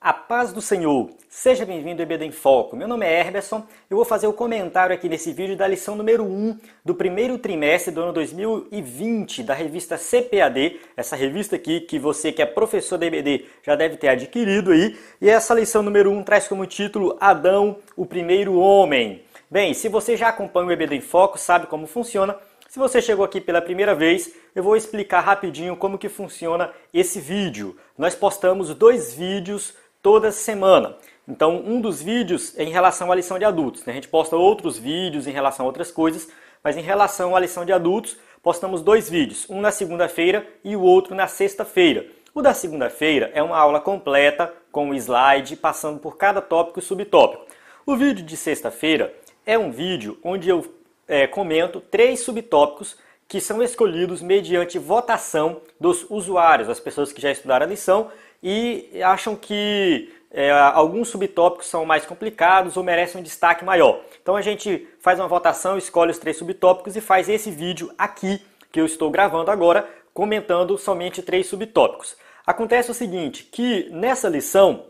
A paz do Senhor, seja bem-vindo ao EBD em Foco. Meu nome é Herberson, eu vou fazer o comentário aqui nesse vídeo da lição número 1 do primeiro trimestre do ano 2020 da revista CPAD, essa revista aqui que você que é professor da EBD já deve ter adquirido aí, e essa lição número 1 traz como título Adão, o primeiro homem. Bem, se você já acompanha o EBD em Foco, sabe como funciona. Se você chegou aqui pela primeira vez, eu vou explicar rapidinho como que funciona esse vídeo. Nós postamos 2 vídeos toda semana. Então, um dos vídeos é em relação à lição de adultos. A gente posta outros vídeos em relação a outras coisas, mas em relação à lição de adultos, postamos 2 vídeos. Um na segunda-feira e o outro na sexta-feira. O da segunda-feira é uma aula completa, com um slide, passando por cada tópico e subtópico. O vídeo de sexta-feira é um vídeo onde eu comento 3 subtópicos que são escolhidos mediante votação dos usuários, as pessoas que já estudaram a lição e acham que alguns subtópicos são mais complicados ou merecem um destaque maior. Então a gente faz uma votação, escolhe os 3 subtópicos e faz esse vídeo aqui, que eu estou gravando agora, comentando somente 3 subtópicos. Acontece o seguinte, que nessa lição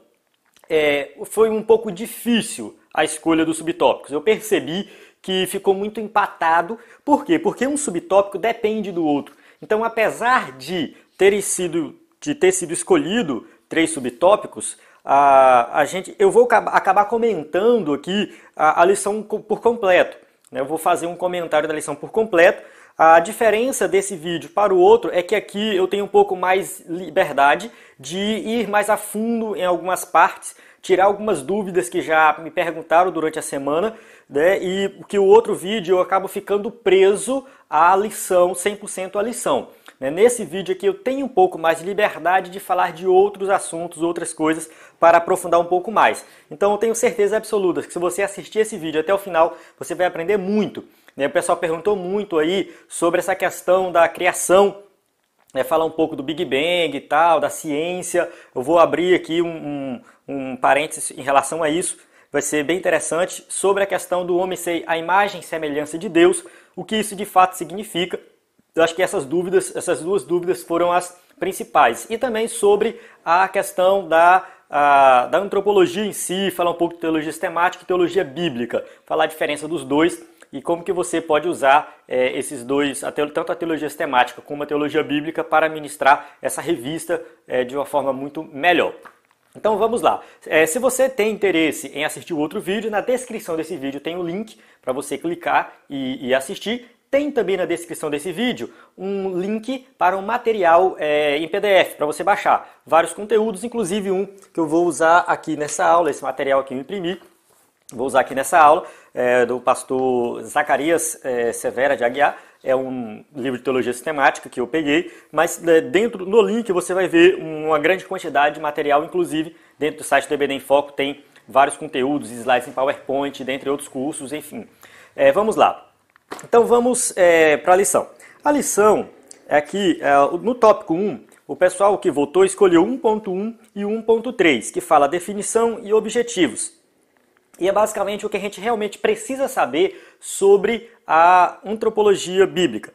foi um pouco difícil a escolha dos subtópicos. Eu percebi que ficou muito empatado. Por quê? Porque um subtópico depende do outro. Então, apesar de ter sido escolhido 3 subtópicos, eu vou acabar comentando aqui a lição por completo. Eu vou fazer um comentário da lição por completo. A diferença desse vídeo para o outro é que aqui eu tenho um pouco mais liberdade de ir mais a fundo em algumas partes, tirar algumas dúvidas que já me perguntaram durante a semana, né? E que o outro vídeo eu acabo ficando preso à lição, 100% à lição. Nesse vídeo aqui eu tenho um pouco mais de liberdade de falar de outros assuntos, outras coisas, para aprofundar um pouco mais. Então eu tenho certeza absoluta que se você assistir esse vídeo até o final, você vai aprender muito. O pessoal perguntou muito aí sobre essa questão da criação, falar um pouco do Big Bang e tal, da ciência. Eu vou abrir aqui um parênteses em relação a isso. Vai ser bem interessante sobre a questão do homem ser a imagem e semelhança de Deus, o que isso de fato significa. Eu acho que essas 2 dúvidas foram as principais. E também sobre a questão da antropologia em si, falar um pouco de teologia sistemática e teologia bíblica, falar a diferença dos dois e como que você pode usar esses dois, tanto a teologia sistemática como a teologia bíblica, para ministrar essa revista de uma forma muito melhor. Então vamos lá. Se você tem interesse em assistir o outro vídeo, na descrição desse vídeo tem o link para você clicar e assistir. Tem também na descrição desse vídeo um link para um material em PDF para você baixar. Vários conteúdos, inclusive um que eu vou usar aqui nessa aula, esse material aqui eu imprimi. Vou usar aqui nessa aula do pastor Zacarias Severa de Aguiar. É um livro de teologia sistemática que eu peguei, mas dentro no link você vai ver uma grande quantidade de material, inclusive dentro do site do EBD em Foco tem vários conteúdos, slides em PowerPoint, dentre outros cursos, enfim. Vamos lá. Então vamos para a lição. A lição é aqui, no tópico 1, o pessoal que votou escolheu 1.1 e 1.3, que fala definição e objetivos. E é basicamente o que a gente realmente precisa saber sobre a antropologia bíblica.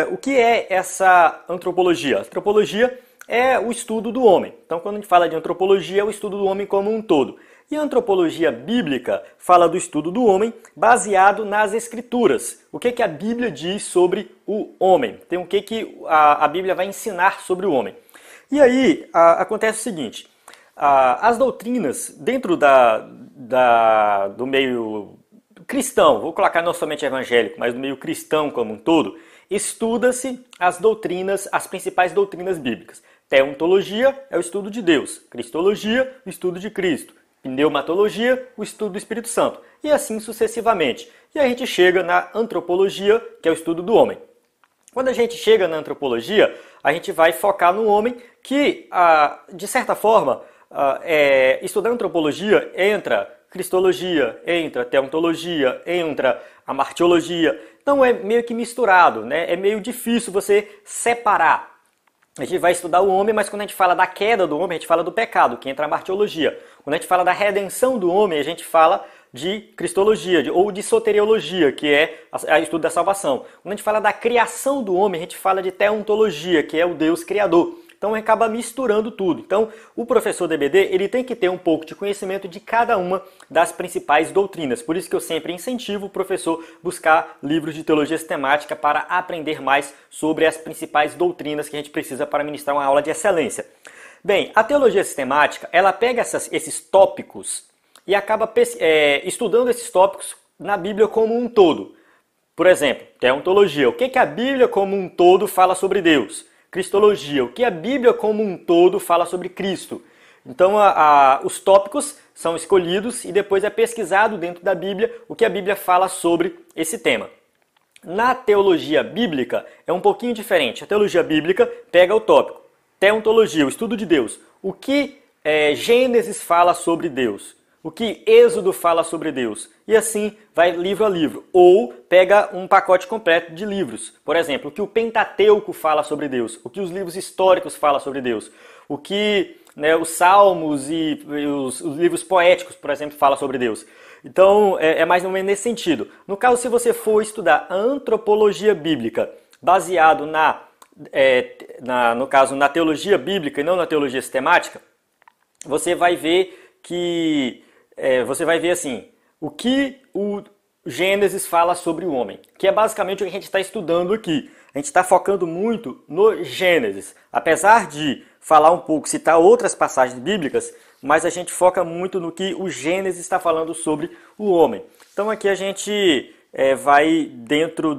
O que é essa antropologia? A antropologia é o estudo do homem. Então, quando a gente fala de antropologia, é o estudo do homem como um todo. E a antropologia bíblica fala do estudo do homem baseado nas escrituras. O que a Bíblia diz sobre o homem? Tem o que a Bíblia vai ensinar sobre o homem. E aí acontece o seguinte, as doutrinas dentro do meio cristão, vou colocar não somente evangélico, mas do meio cristão como um todo, estuda-se as doutrinas, as principais doutrinas bíblicas. Teontologia é o estudo de Deus, cristologia, o estudo de Cristo, pneumatologia, o estudo do Espírito Santo, e assim sucessivamente. E a gente chega na antropologia, que é o estudo do homem. Quando a gente chega na antropologia, a gente vai focar no homem que, de certa forma, estudando antropologia, entra cristologia, entra teontologia, entra a martiologia. Então é meio que misturado, né? É meio difícil você separar. A gente vai estudar o homem, mas quando a gente fala da queda do homem, a gente fala do pecado, que entra a martiologia. Quando a gente fala da redenção do homem, a gente fala de cristologia, ou de soteriologia, que é o estudo da salvação. Quando a gente fala da criação do homem, a gente fala de teontologia, que é o Deus criador. então acaba misturando tudo. Então, o professor DBD, ele tem que ter um pouco de conhecimento de cada uma das principais doutrinas. Por isso que eu sempre incentivo o professor buscar livros de teologia sistemática para aprender mais sobre as principais doutrinas que a gente precisa para ministrar uma aula de excelência. Bem, a teologia sistemática, ela pega esses tópicos e acaba estudando esses tópicos na Bíblia como um todo. Por exemplo, teontologia, o que a Bíblia como um todo fala sobre Deus? Cristologia, o que a Bíblia como um todo fala sobre Cristo? Então, os tópicos são escolhidos e depois é pesquisado dentro da Bíblia o que a Bíblia fala sobre esse tema. Na teologia bíblica é um pouquinho diferente. A teologia bíblica pega o tópico. Teontologia, o estudo de Deus. O que Gênesis fala sobre Deus? O que Êxodo fala sobre Deus? E assim vai livro a livro. Ou pega um pacote completo de livros. Por exemplo, o que o Pentateuco fala sobre Deus? O que os livros históricos falam sobre Deus? O que os Salmos e os livros poéticos, por exemplo, falam sobre Deus? Então, é mais ou menos nesse sentido. No caso, se você for estudar a antropologia bíblica, baseado no caso, na teologia bíblica e não na teologia sistemática, você vai ver assim, o que o Gênesis fala sobre o homem, que é basicamente o que a gente está estudando aqui. A gente está focando muito no Gênesis, apesar de falar um pouco, citar outras passagens bíblicas, mas a gente foca muito no que o Gênesis está falando sobre o homem. Então aqui a gente vai dentro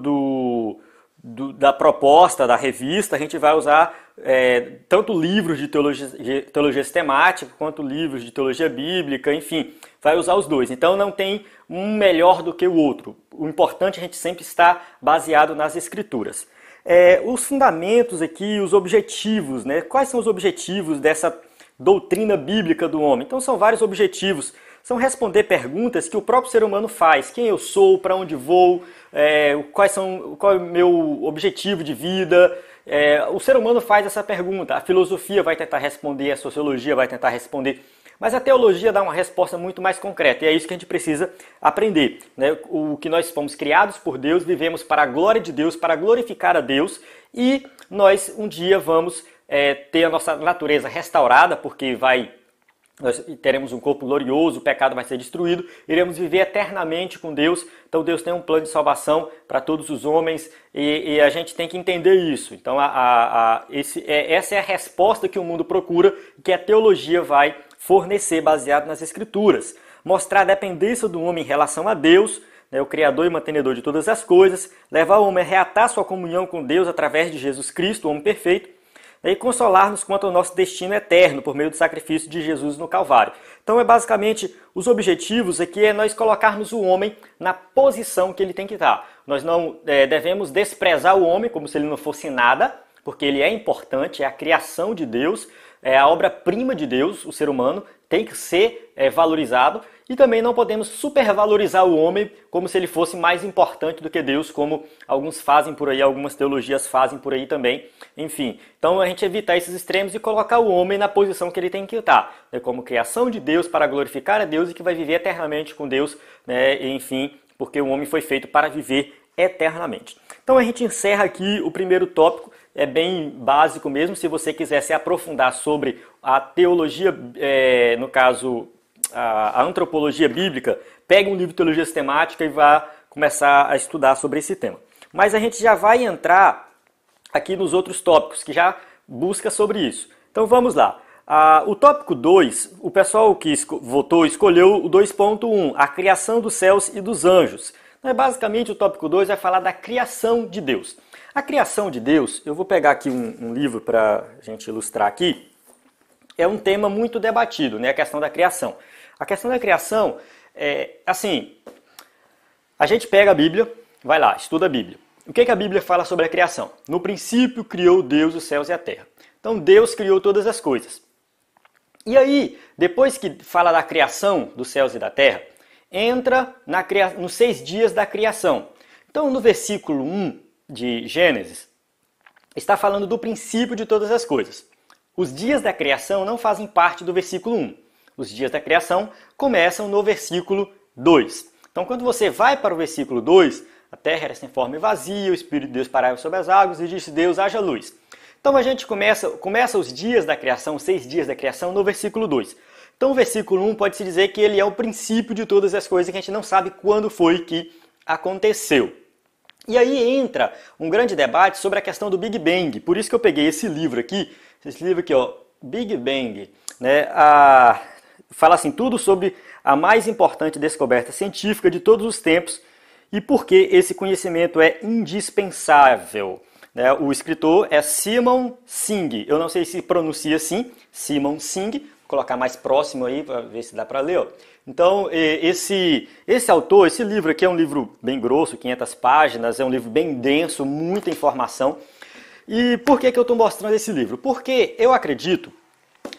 da proposta da revista, a gente vai usar tanto livros de teologia sistemática quanto livros de teologia bíblica, enfim, vai usar os dois. Então não tem um melhor do que o outro. O importante é a gente sempre estar baseado nas escrituras. Os fundamentos aqui, os objetivos, né? Quais são os objetivos dessa doutrina bíblica do homem? Então são vários objetivos. São responder perguntas que o próprio ser humano faz. Quem eu sou, para onde vou, qual é o meu objetivo de vida. O ser humano faz essa pergunta. A filosofia vai tentar responder, a sociologia vai tentar responder. Mas a teologia dá uma resposta muito mais concreta. E é isso que a gente precisa aprender, né? O que nós fomos criados por Deus, vivemos para a glória de Deus, para glorificar a Deus. E nós um dia vamos ter a nossa natureza restaurada, porque nós teremos um corpo glorioso, o pecado vai ser destruído, iremos viver eternamente com Deus. Então Deus tem um plano de salvação para todos os homens e a gente tem que entender isso. Então essa é a resposta que o mundo procura, que a teologia vai fornecer baseado nas Escrituras. Mostrar a dependência do homem em relação a Deus, né, o Criador e mantenedor de todas as coisas, levar o homem a reatar sua comunhão com Deus através de Jesus Cristo, o homem perfeito, e consolar-nos quanto ao nosso destino eterno por meio do sacrifício de Jesus no Calvário. Então basicamente os objetivos aqui é nós colocarmos o homem na posição que ele tem que estar. Nós não devemos desprezar o homem como se ele não fosse nada, porque ele é importante, é a criação de Deus, é a obra-prima de Deus, o ser humano tem que ser valorizado. E também não podemos supervalorizar o homem como se ele fosse mais importante do que Deus, como alguns fazem por aí, algumas teologias fazem por aí também. Enfim, então a gente evitar esses extremos e colocar o homem na posição que ele tem que estar, né, como criação de Deus para glorificar a Deus e que vai viver eternamente com Deus, né, enfim, porque o homem foi feito para viver eternamente. Então a gente encerra aqui o primeiro tópico, é bem básico mesmo. Se você quiser se aprofundar sobre a teologia, no caso a antropologia bíblica, pegue um livro de teologia sistemática e vá começar a estudar sobre esse tema. Mas a gente já vai entrar aqui nos outros tópicos, que já busca sobre isso. Então vamos lá. O tópico 2, o pessoal que votou escolheu o 2.1, a criação dos céus e dos anjos. Então, basicamente o tópico 2 vai falar da criação de Deus. A criação de Deus, eu vou pegar aqui um livro para a gente ilustrar aqui, é um tema muito debatido, né? A questão da criação. A questão da criação assim, a gente pega a Bíblia, vai lá, estuda a Bíblia. O que a Bíblia fala sobre a criação? No princípio criou Deus os céus e a terra. Então Deus criou todas as coisas. E aí, depois que fala da criação dos céus e da terra, entra nos 6 dias da criação. Então no versículo 1 de Gênesis, está falando do princípio de todas as coisas. Os dias da criação não fazem parte do versículo 1. Os dias da criação começam no versículo 2. Então, quando você vai para o versículo 2, a terra era sem forma e vazia, o Espírito de Deus pairava sobre as águas e disse Deus, haja luz. Então a gente começa os dias da criação, os 6 dias da criação, no versículo 2. Então o versículo 1 pode-se dizer que ele é o princípio de todas as coisas, que a gente não sabe quando foi que aconteceu. E aí entra um grande debate sobre a questão do Big Bang. Por isso que eu peguei esse livro aqui, ó, Big Bang, né? Fala assim, tudo sobre a mais importante descoberta científica de todos os tempos e por que esse conhecimento é indispensável. Né? O escritor é Simon Singh. Eu não sei se pronuncia assim, Simon Singh. Vou colocar mais próximo aí para ver se dá para ler. Ó. Então, esse autor, esse livro aqui é um livro bem grosso, 500 páginas, é um livro bem denso, muita informação. E por que eu estou mostrando esse livro? Porque eu acredito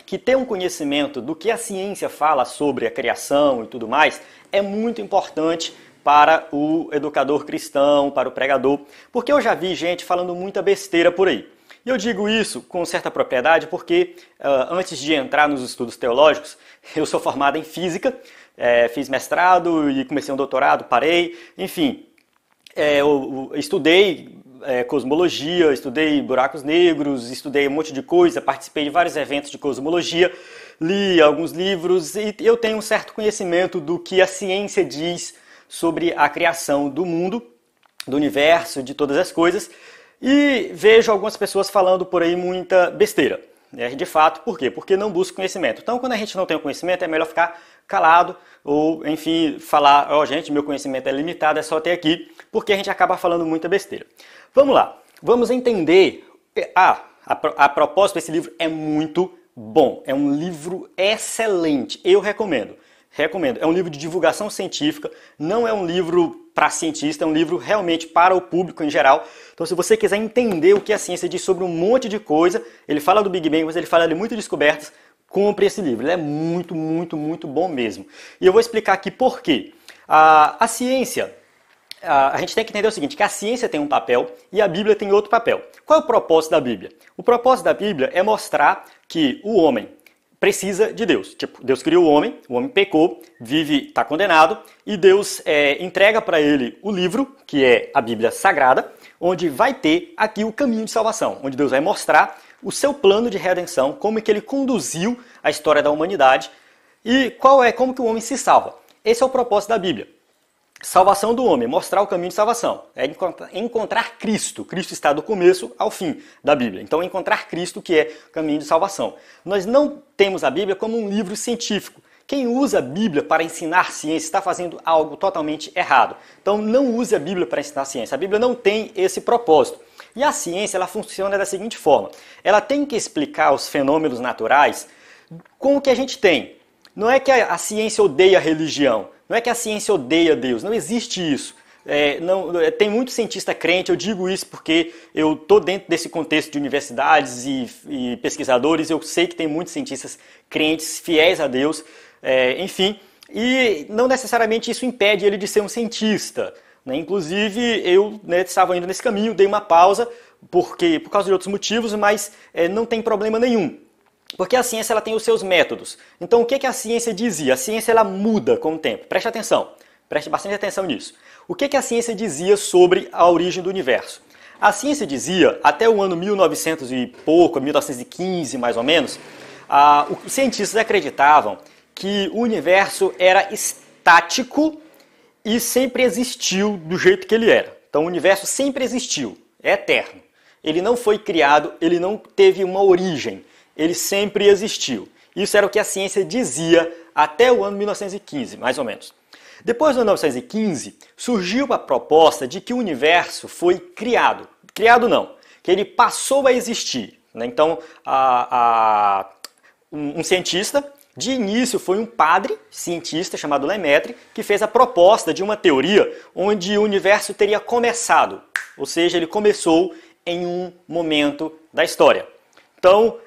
que ter um conhecimento do que a ciência fala sobre a criação e tudo mais é muito importante para o educador cristão, para o pregador, porque eu já vi gente falando muita besteira por aí. E eu digo isso com certa propriedade porque antes de entrar nos estudos teológicos, eu sou formado em física, fiz mestrado e comecei um doutorado, parei, enfim, eu estudei cosmologia, estudei buracos negros, estudei um monte de coisa, participei de vários eventos de cosmologia, li alguns livros e eu tenho um certo conhecimento do que a ciência diz sobre a criação do mundo, do universo, de todas as coisas, e vejo algumas pessoas falando por aí muita besteira. De fato, por quê? Porque não busca conhecimento. Então, quando a gente não tem o conhecimento, é melhor ficar calado ou, enfim, falar, gente, meu conhecimento é limitado, é só até aqui, porque a gente acaba falando muita besteira. Vamos lá, vamos entender. A propósito, esse livro é muito bom, é um livro excelente, eu recomendo. É um livro de divulgação científica, não é um livro para cientista, é um livro realmente para o público em geral. Então, se você quiser entender o que a ciência diz sobre um monte de coisa, ele fala do Big Bang, mas ele fala de muitas descobertas, compre esse livro. Ele é muito, muito, muito bom mesmo. E eu vou explicar aqui por quê. A ciência, a gente tem que entender o seguinte, que a ciência tem um papel e a Bíblia tem outro papel. Qual é o propósito da Bíblia? O propósito da Bíblia é mostrar que o homem precisa de Deus. Tipo, Deus criou o homem pecou, está condenado, e Deus entrega para ele o livro, que é a Bíblia Sagrada, onde vai ter aqui o caminho de salvação, onde Deus vai mostrar o seu plano de redenção, como é que ele conduziu a história da humanidade e como que o homem se salva. Esse é o propósito da Bíblia. Salvação do homem, mostrar o caminho de salvação. É encontrar Cristo. Cristo está do começo ao fim da Bíblia. Então, encontrar Cristo, que é o caminho de salvação. Nós não temos a Bíblia como um livro científico. Quem usa a Bíblia para ensinar ciência está fazendo algo totalmente errado. Então, não use a Bíblia para ensinar ciência. A Bíblia não tem esse propósito. E a ciência, ela funciona da seguinte forma. Ela tem que explicar os fenômenos naturais com o que a gente tem. Não é que a ciência odeia a religião. Não é que a ciência odeia Deus, não existe isso. Tem muito cientista crente, eu digo isso porque eu estou dentro desse contexto de universidades e pesquisadores, eu sei que tem muitos cientistas crentes, fiéis a Deus, enfim, e não necessariamente isso impede ele de ser um cientista. Né? Inclusive, eu estava indo nesse caminho, dei uma pausa por causa de outros motivos, mas não tem problema nenhum. Porque a ciência ela tem os seus métodos. Então, o que a ciência dizia? A ciência ela muda com o tempo. Preste atenção. Preste bastante atenção nisso. O que a ciência dizia sobre a origem do universo? A ciência dizia, até o ano 1900 e pouco, 1915 mais ou menos, os cientistas acreditavam que o universo era estático e sempre existiu do jeito que ele era. Então, o universo sempre existiu, é eterno. Ele não foi criado, ele não teve uma origem. Ele sempre existiu. Isso era o que a ciência dizia até o ano 1915, mais ou menos. Depois do ano 1915, surgiu a proposta de que o universo foi criado. Criado não, que ele passou a existir. Né? Então, um cientista, de início foi um padre cientista chamado Lemaitre, que fez a proposta de uma teoria onde o universo teria começado. Ou seja, ele começou em um momento da história. Então,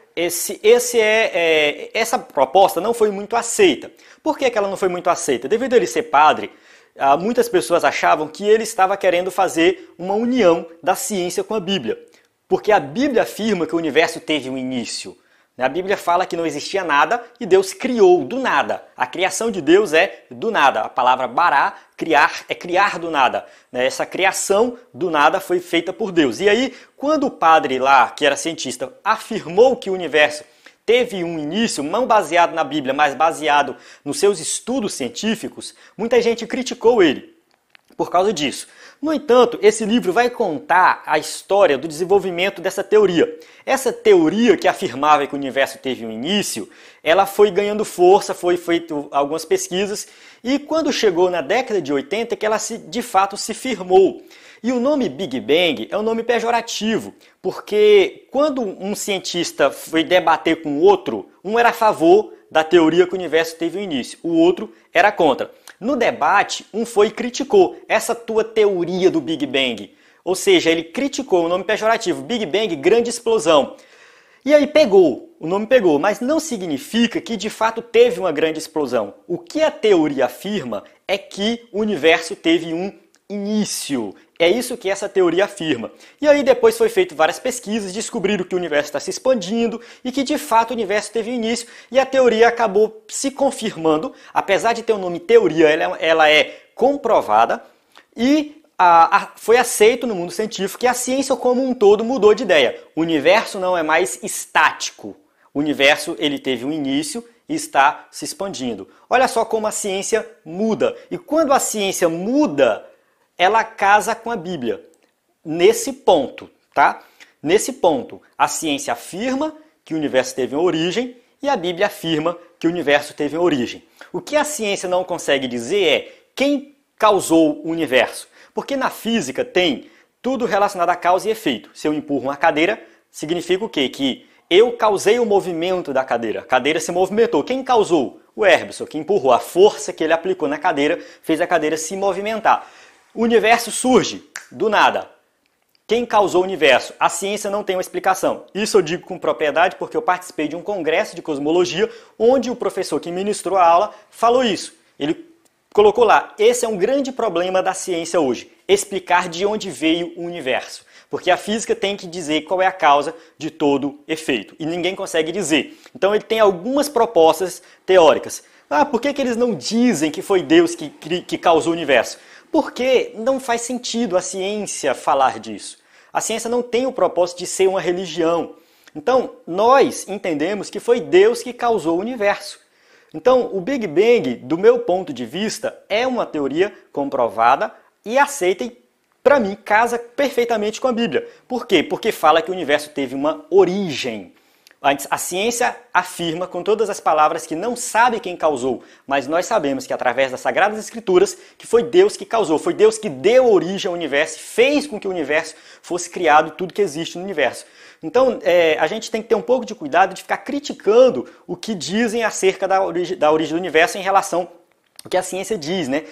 essa proposta não foi muito aceita. Por que ela não foi muito aceita? Devido a ele ser padre, muitas pessoas achavam que ele estava querendo fazer uma união da ciência com a Bíblia. Porque a Bíblia afirma que o universo teve um início. A Bíblia fala que não existia nada e Deus criou do nada. A criação de Deus é do nada. A palavra bará, criar, é criar do nada. Essa criação do nada foi feita por Deus. E aí, quando o padre lá, que era cientista, afirmou que o universo teve um início, não baseado na Bíblia, mas baseado nos seus estudos científicos, muita gente criticou ele por causa disso. No entanto, esse livro vai contar a história do desenvolvimento dessa teoria. Essa teoria que afirmava que o universo teve um início, ela foi ganhando força, foi feito algumas pesquisas, e quando chegou na década de 80 que ela de fato se firmou. E o nome Big Bang é um nome pejorativo, porque quando um cientista foi debater com outro, um era a favor da teoria que o universo teve um início, o outro era contra. No debate, um foi e criticou essa tua teoria do Big Bang. Ou seja, ele criticou o nome pejorativo, Big Bang, grande explosão. E aí o nome pegou, mas não significa que de fato teve uma grande explosão. O que a teoria afirma é que o universo teve um início. É isso que essa teoria afirma. E aí depois foi feito várias pesquisas, descobriram que o universo está se expandindo e que de fato o universo teve um início e a teoria acabou se confirmando. Apesar de ter o nome teoria, ela é comprovada e foi aceito no mundo científico que a ciência como um todo mudou de ideia. O universo não é mais estático. O universo ele teve um início e está se expandindo. Olha só como a ciência muda. E quando a ciência muda, ela casa com a Bíblia. Nesse ponto, tá? Nesse ponto, a ciência afirma que o universo teve uma origem e a Bíblia afirma que o universo teve uma origem. O que a ciência não consegue dizer é quem causou o universo. Porque na física tem tudo relacionado a causa e efeito. Se eu empurro uma cadeira, significa o quê? Que eu causei o movimento da cadeira. A cadeira se movimentou. Quem causou? O Erbson, que empurrou. A força que ele aplicou na cadeira fez a cadeira se movimentar. O universo surge do nada. Quem causou o universo? A ciência não tem uma explicação. Isso eu digo com propriedade porque eu participei de um congresso de cosmologia onde o professor que ministrou a aula falou isso. Ele colocou lá, esse é um grande problema da ciência hoje, explicar de onde veio o universo. Porque a física tem que dizer qual é a causa de todo efeito. E ninguém consegue dizer. Então ele tem algumas propostas teóricas. Por que eles não dizem que foi Deus que causou o universo? Porque não faz sentido a ciência falar disso. A ciência não tem o propósito de ser uma religião. Então, nós entendemos que foi Deus que causou o universo. Então, o Big Bang, do meu ponto de vista, é uma teoria comprovada e aceita e, para mim, casa perfeitamente com a Bíblia. Por quê? Porque fala que o universo teve uma origem. A ciência afirma com todas as palavras que não sabe quem causou, mas nós sabemos que através das Sagradas Escrituras que foi Deus que causou, foi Deus que deu origem ao universo, fez com que o universo fosse criado tudo que existe no universo. Então a gente tem que ter um pouco de cuidado de ficar criticando o que dizem acerca da origem do universo em relação o que a ciência diz, né?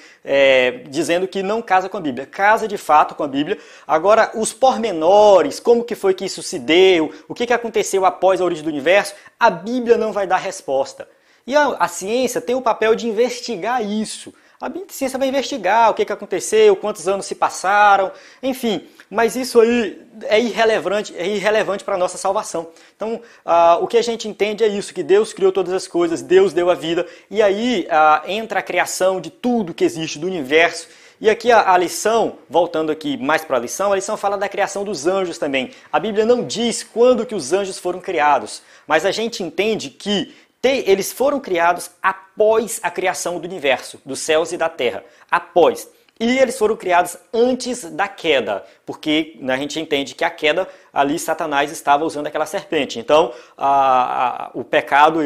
Dizendo que não casa com a Bíblia. Casa de fato com a Bíblia. Agora, os pormenores, como que foi que isso se deu, o que aconteceu após a origem do universo, a Bíblia não vai dar resposta. E a ciência tem o papel de investigar isso. A ciência vai investigar o que aconteceu, quantos anos se passaram, enfim. Mas isso aí é irrelevante para a nossa salvação. Então, o que a gente entende é isso, que Deus criou todas as coisas, Deus deu a vida, e aí entra a criação de tudo que existe, do universo. E aqui a lição, voltando aqui mais para a lição fala da criação dos anjos também. A Bíblia não diz quando que os anjos foram criados, mas a gente entende que eles foram criados após a criação do universo, dos céus e da terra. Após. E eles foram criados antes da queda, porque a gente entende que a queda, ali Satanás estava usando aquela serpente. Então, o pecado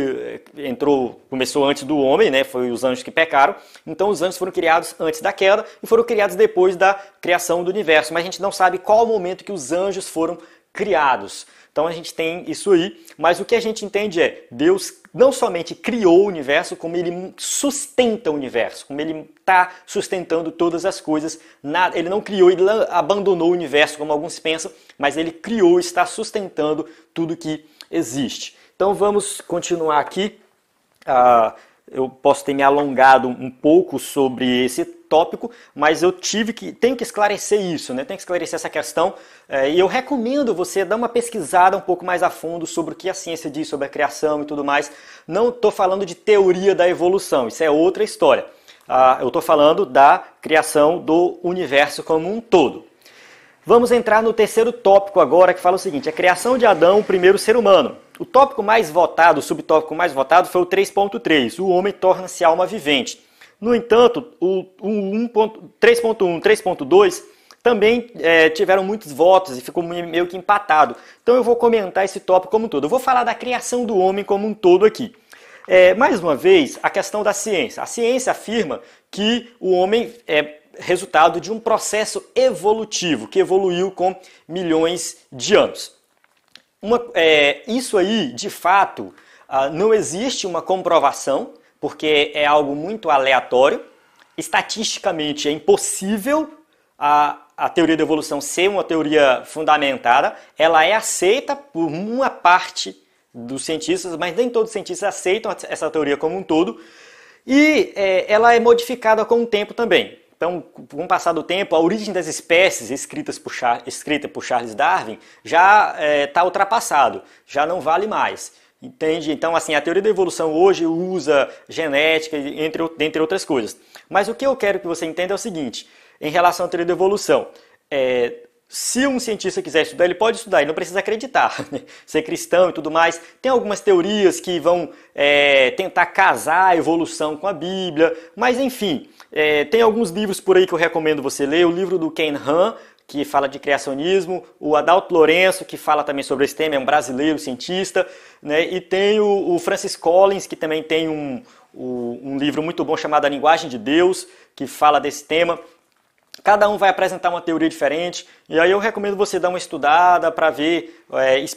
começou antes do homem, né? Foi os anjos que pecaram. Então, os anjos foram criados antes da queda e foram criados depois da criação do universo. Mas a gente não sabe qual o momento que os anjos foram criados. Então a gente tem isso aí, mas o que a gente entende é, Deus não somente criou o universo, como Ele sustenta o universo, como Ele está sustentando todas as coisas. Ele não criou, Ele abandonou o universo, como alguns pensam, mas Ele criou e está sustentando tudo que existe. Então vamos continuar aqui eu posso ter me alongado um pouco sobre esse tópico, mas eu tenho que esclarecer isso, né? Tenho que esclarecer essa questão, e eu recomendo você dar uma pesquisada um pouco mais a fundo sobre o que a ciência diz sobre a criação e tudo mais. Não estou falando de teoria da evolução, isso é outra história. Eu estou falando da criação do universo como um todo. Vamos entrar no terceiro tópico agora, que fala o seguinte: a criação de Adão, o primeiro ser humano. O tópico mais votado, o subtópico mais votado foi o 3.3, o homem torna-se alma vivente. No entanto, o 3.1 e 3.2 também tiveram muitos votos e ficou meio que empatado. Então eu vou comentar esse tópico como um todo. Eu vou falar da criação do homem como um todo aqui. Mais uma vez, a questão da ciência. A ciência afirma que o homem é resultado de um processo evolutivo, que evoluiu com milhões de anos. Isso aí, de fato, não existe uma comprovação, porque é algo muito aleatório. Estatisticamente é impossível a teoria da evolução ser uma teoria fundamentada. Ela é aceita por uma parte dos cientistas, mas nem todos os cientistas aceitam essa teoria como um todo. E ela é modificada com o tempo também. Então, com o passar do tempo, a origem das espécies escrita por Charles Darwin já está ultrapassado, já não vale mais. Entende? Então, assim, a teoria da evolução hoje usa genética, entre outras coisas. Mas o que eu quero que você entenda é o seguinte, em relação à teoria da evolução. Se um cientista quiser estudar, ele pode estudar, ele não precisa acreditar, né? Ser cristão e tudo mais. Tem algumas teorias que vão tentar casar a evolução com a Bíblia, mas enfim, tem alguns livros por aí que eu recomendo você ler. O livro do Ken Ham, que fala de criacionismo, o Adalto Lourenço, que fala também sobre esse tema, é um brasileiro cientista, né? E tem o Francis Collins, que também tem um livro muito bom chamado A Linguagem de Deus, que fala desse tema. Cada um vai apresentar uma teoria diferente, e aí eu recomendo você dar uma estudada para ver,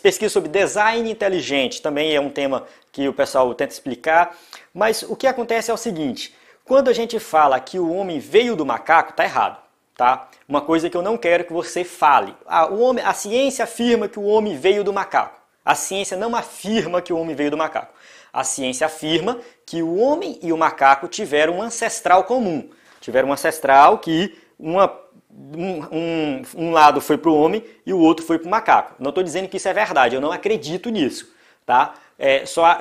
pesquisa sobre design inteligente, também é um tema que o pessoal tenta explicar, mas o que acontece é o seguinte: quando a gente fala que o homem veio do macaco, está errado, tá? Uma coisa que eu não quero que você fale: a ciência afirma que o homem veio do macaco. A ciência não afirma que o homem veio do macaco. A ciência afirma que o homem e o macaco tiveram um ancestral comum, tiveram um ancestral que um lado foi para o homem e o outro foi para o macaco. Não estou dizendo que isso é verdade, eu não acredito nisso, tá?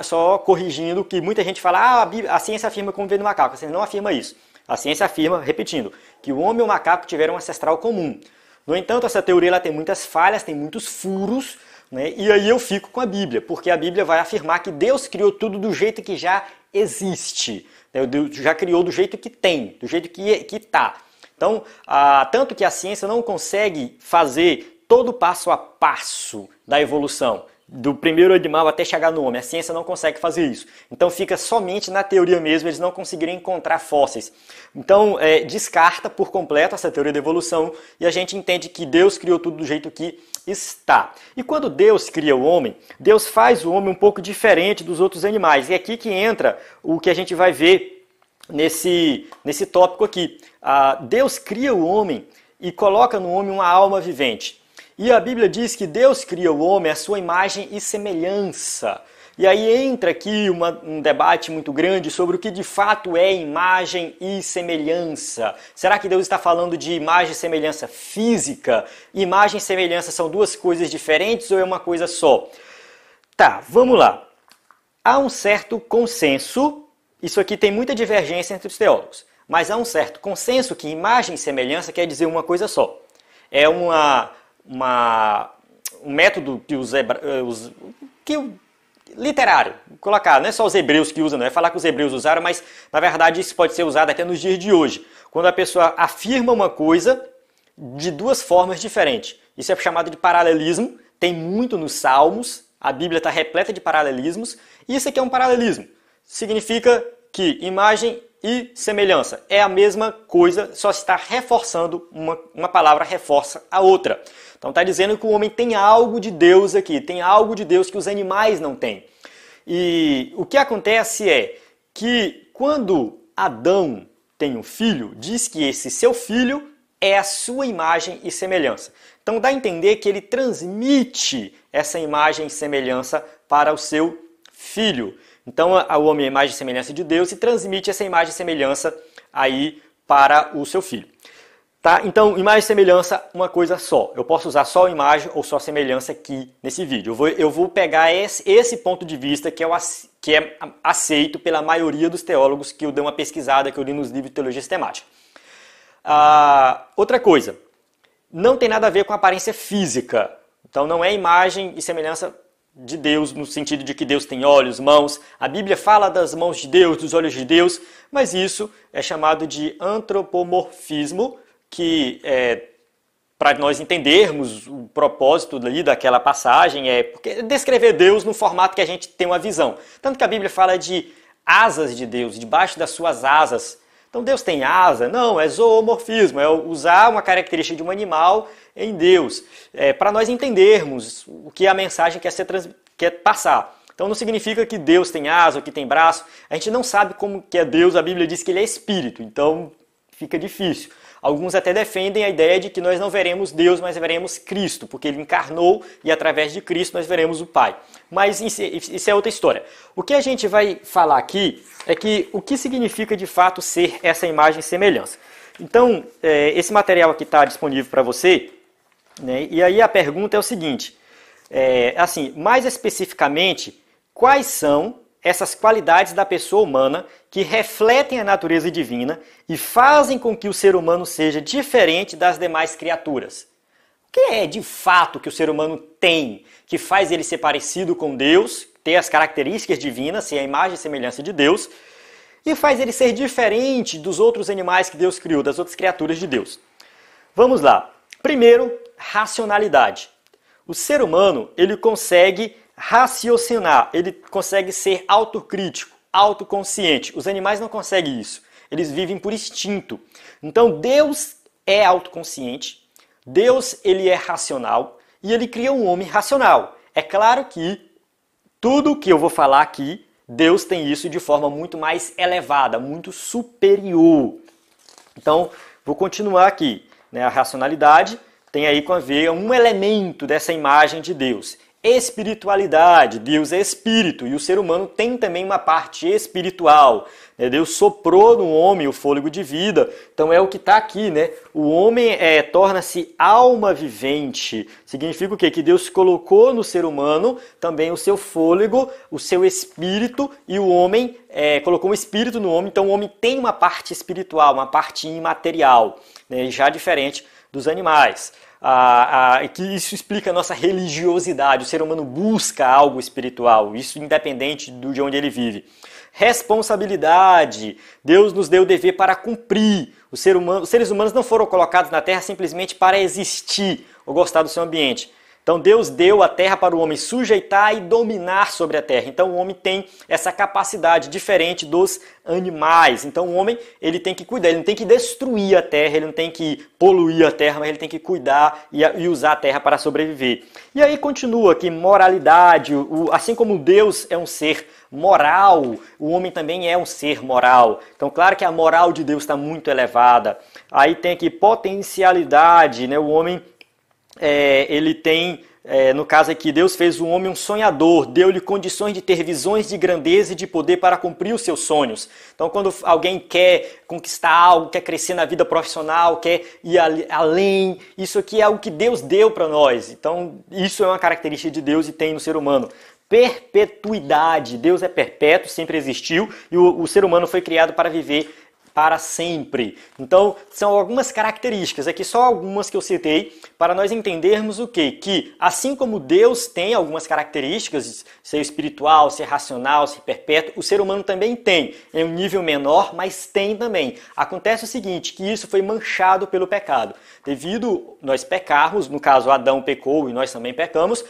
Só corrigindo que muita gente fala: a ciência afirma como veio do macaco. A ciência não afirma isso. A ciência afirma, repetindo, que o homem e o macaco tiveram um ancestral comum. No entanto, essa teoria ela tem muitas falhas, tem muitos furos, né? E aí eu fico com a Bíblia, porque a Bíblia vai afirmar que Deus criou tudo do jeito que já existe, né? Deus já criou do jeito que tem, do jeito que está. Então, tanto que a ciência não consegue fazer todo o passo a passo da evolução, do primeiro animal até chegar no homem. A ciência não consegue fazer isso. Então fica somente na teoria mesmo, eles não conseguiram encontrar fósseis. Então descarta por completo essa teoria da evolução e a gente entende que Deus criou tudo do jeito que está. E quando Deus cria o homem, Deus faz o homem um pouco diferente dos outros animais. E é aqui que entra o que a gente vai ver nesse tópico aqui. Deus cria o homem e coloca no homem uma alma vivente. E a Bíblia diz que Deus cria o homem à sua imagem e semelhança. E aí entra aqui um debate muito grande sobre o que de fato é imagem e semelhança. Será que Deus está falando de imagem e semelhança física? Imagem e semelhança são duas coisas diferentes ou é uma coisa só? Tá, vamos lá. Há um certo consenso, isso aqui tem muita divergência entre os teólogos, mas há um certo consenso que imagem e semelhança quer dizer uma coisa só. É um método que literário, colocar, não é só os hebreus que usam, não é falar que os hebreus usaram, mas na verdade isso pode ser usado até nos dias de hoje, quando a pessoa afirma uma coisa de duas formas diferentes. Isso é chamado de paralelismo, tem muito nos Salmos, a Bíblia está repleta de paralelismos, e isso aqui é um paralelismo. Significa que imagem e semelhança é a mesma coisa, só está reforçando, uma palavra reforça a outra. Então está dizendo que o homem tem algo de Deus aqui, tem algo de Deus que os animais não têm. E o que acontece é que quando Adão tem um filho, diz que esse seu filho é a sua imagem e semelhança. Então dá a entender que ele transmite essa imagem e semelhança para o seu filho. Então o homem é a imagem e semelhança de Deus e transmite essa imagem e semelhança aí para o seu filho. Tá? Então, imagem e semelhança, uma coisa só. Eu posso usar só imagem ou só semelhança aqui nesse vídeo. Eu vou pegar esse ponto de vista que é aceito pela maioria dos teólogos que eu dei uma pesquisada, que eu li nos livros de teologia sistemática. Outra coisa, não tem nada a ver com aparência física. Então, não é imagem e semelhança de Deus, no sentido de que Deus tem olhos, mãos. A Bíblia fala das mãos de Deus, dos olhos de Deus, mas isso é chamado de antropomorfismo, que para nós entendermos o propósito ali daquela passagem, porque descrever Deus no formato que a gente tem uma visão. Tanto que a Bíblia fala de asas de Deus, debaixo das suas asas. Então Deus tem asa? Não, é zoomorfismo, é usar uma característica de um animal em Deus, para nós entendermos o que a mensagem quer passar. Então não significa que Deus tem asa ou que tem braço, a gente não sabe como que é Deus, a Bíblia diz que ele é espírito, então fica difícil. Alguns até defendem a ideia de que nós não veremos Deus, mas veremos Cristo, porque ele encarnou e através de Cristo nós veremos o Pai. Mas isso é outra história. O que a gente vai falar aqui é que o que significa de fato ser essa imagem e semelhança. Então, esse material aqui está disponível para você, né? E aí a pergunta é o seguinte, mais especificamente, quais são essas qualidades da pessoa humana que refletem a natureza divina e fazem com que o ser humano seja diferente das demais criaturas. O que é de fato que o ser humano tem, que faz ele ser parecido com Deus, ter as características divinas, ser a imagem e semelhança de Deus, e faz ele ser diferente dos outros animais que Deus criou, das outras criaturas de Deus? Vamos lá. Primeiro, racionalidade. O ser humano, ele consegue raciocinar, ele consegue ser autocrítico, autoconsciente. Os animais não conseguem isso. Eles vivem por instinto. Então Deus é autoconsciente, Deus ele é racional e ele cria um homem racional. É claro que tudo o que eu vou falar aqui, Deus tem isso de forma muito mais elevada, muito superior. Então, vou continuar aqui. A racionalidade tem aí com a ver um elemento dessa imagem de Deus. Espiritualidade, Deus é espírito e o ser humano tem também uma parte espiritual. Deus soprou no homem o fôlego de vida, então é o que está aqui, né? O homem torna-se alma vivente. Significa o quê? Que Deus colocou no ser humano também o seu fôlego, o seu espírito, e o homem colocou um espírito no homem, então o homem tem uma parte espiritual, uma parte imaterial, né? Já diferente dos animais. Que isso explica a nossa religiosidade. O ser humano busca algo espiritual, isso independente de onde ele vive. Responsabilidade. Deus nos deu o dever para cumprir. Os seres humanos não foram colocados na Terra simplesmente para existir ou gostar do seu ambiente. Então Deus deu a terra para o homem sujeitar e dominar sobre a terra. Então o homem tem essa capacidade diferente dos animais. Então o homem ele tem que cuidar, ele não tem que destruir a terra, ele não tem que poluir a terra, mas ele tem que cuidar e usar a terra para sobreviver. E aí continua aqui, moralidade, assim como Deus é um ser moral, o homem também é um ser moral. Então claro que a moral de Deus está muito elevada. Aí tem aqui potencialidade, né? O homem ele tem, no caso aqui, Deus fez o homem um sonhador, deu-lhe condições de ter visões de grandeza e de poder para cumprir os seus sonhos. Então, quando alguém quer conquistar algo, quer crescer na vida profissional, quer ir além, isso aqui é algo que Deus deu para nós. Então, isso é uma característica de Deus e tem no ser humano. Perpetuidade, Deus é perpétuo, sempre existiu, e o ser humano foi criado para viver para sempre. Então, são algumas características, aqui só algumas que eu citei, para nós entendermos o quê? Que, assim como Deus tem algumas características, ser espiritual, ser racional, ser perpétuo, o ser humano também tem, em um nível menor, mas tem também. Acontece o seguinte, que isso foi manchado pelo pecado. Devido nós pecarmos, no caso Adão pecou e nós também pecamos,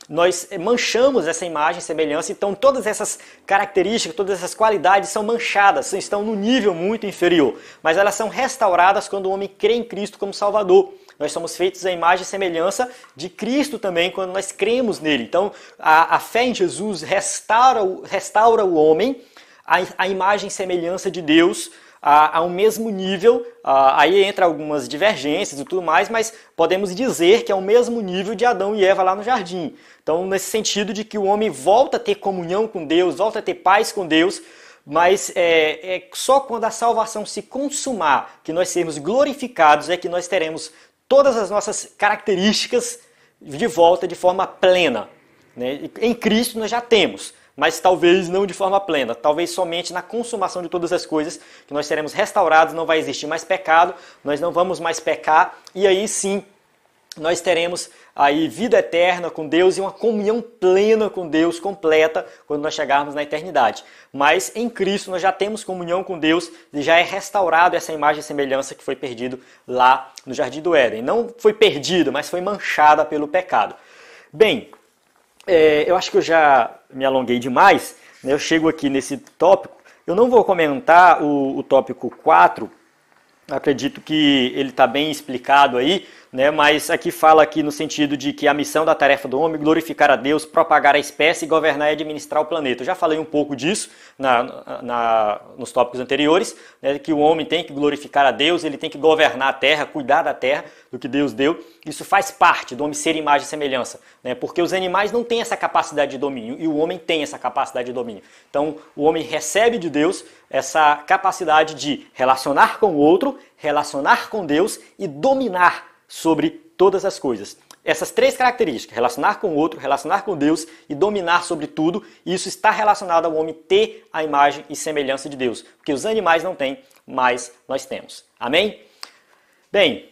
nós manchamos essa imagem e semelhança, então todas essas características, todas essas qualidades são manchadas, estão no nível muito inferior, mas elas são restauradas quando o homem crê em Cristo como Salvador. Nós somos feitos à imagem e semelhança de Cristo também, quando nós cremos nele. Então a fé em Jesus restaura o homem, a imagem e semelhança de Deus, a um mesmo nível, aí entra algumas divergências e tudo mais, mas podemos dizer que é o mesmo nível de Adão e Eva lá no jardim. Então, nesse sentido de que o homem volta a ter comunhão com Deus, volta a ter paz com Deus, mas é só quando a salvação se consumar, que nós sermos glorificados, é que nós teremos todas as nossas características de volta de forma plena. Né? Em Cristo nós já temos, mas talvez não de forma plena, talvez somente na consumação de todas as coisas que nós seremos restaurados, não vai existir mais pecado, nós não vamos mais pecar, e aí sim nós teremos aí vida eterna com Deus e uma comunhão plena com Deus, completa, quando nós chegarmos na eternidade. Mas em Cristo nós já temos comunhão com Deus e já é restaurado essa imagem e semelhança que foi perdido lá no Jardim do Éden. Não foi perdida, mas foi manchada pelo pecado. Bem, eu acho que eu já me alonguei demais, né? Eu chego aqui nesse tópico. Eu não vou comentar o tópico 4, acredito que ele está bem explicado aí, né? Mas aqui fala aqui no sentido de que a missão da tarefa do homem é glorificar a Deus, propagar a espécie, governar e administrar o planeta. Eu já falei um pouco disso nos tópicos anteriores, né? Que o homem tem que glorificar a Deus, ele tem que governar a terra, cuidar da terra, do que Deus deu. Isso faz parte do homem ser imagem e semelhança, né? Porque os animais não têm essa capacidade de domínio e o homem tem essa capacidade de domínio. Então o homem recebe de Deus essa capacidade de relacionar com o outro, relacionar com Deus e dominar sobre todas as coisas. Essas três características, relacionar com o outro, relacionar com Deus e dominar sobre tudo, isso está relacionado ao homem ter a imagem e semelhança de Deus. Porque os animais não têm, mas nós temos. Amém? Bem,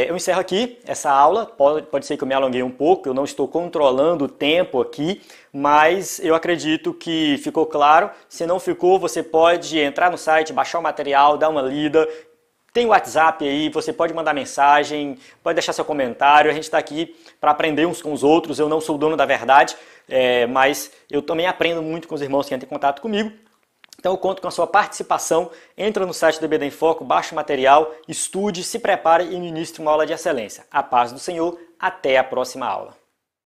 eu encerro aqui essa aula. Pode ser que eu me alonguei um pouco, eu não estou controlando o tempo aqui, mas eu acredito que ficou claro. Se não ficou, você pode entrar no site, baixar o material, dar uma lida. Tem o WhatsApp aí, você pode mandar mensagem, pode deixar seu comentário. A gente está aqui para aprender uns com os outros. Eu não sou o dono da verdade, mas eu também aprendo muito com os irmãos que entram em contato comigo. Então eu conto com a sua participação. Entra no site do EBD em Foco, baixa o material, estude, se prepare e ministre uma aula de excelência. A paz do Senhor. Até a próxima aula.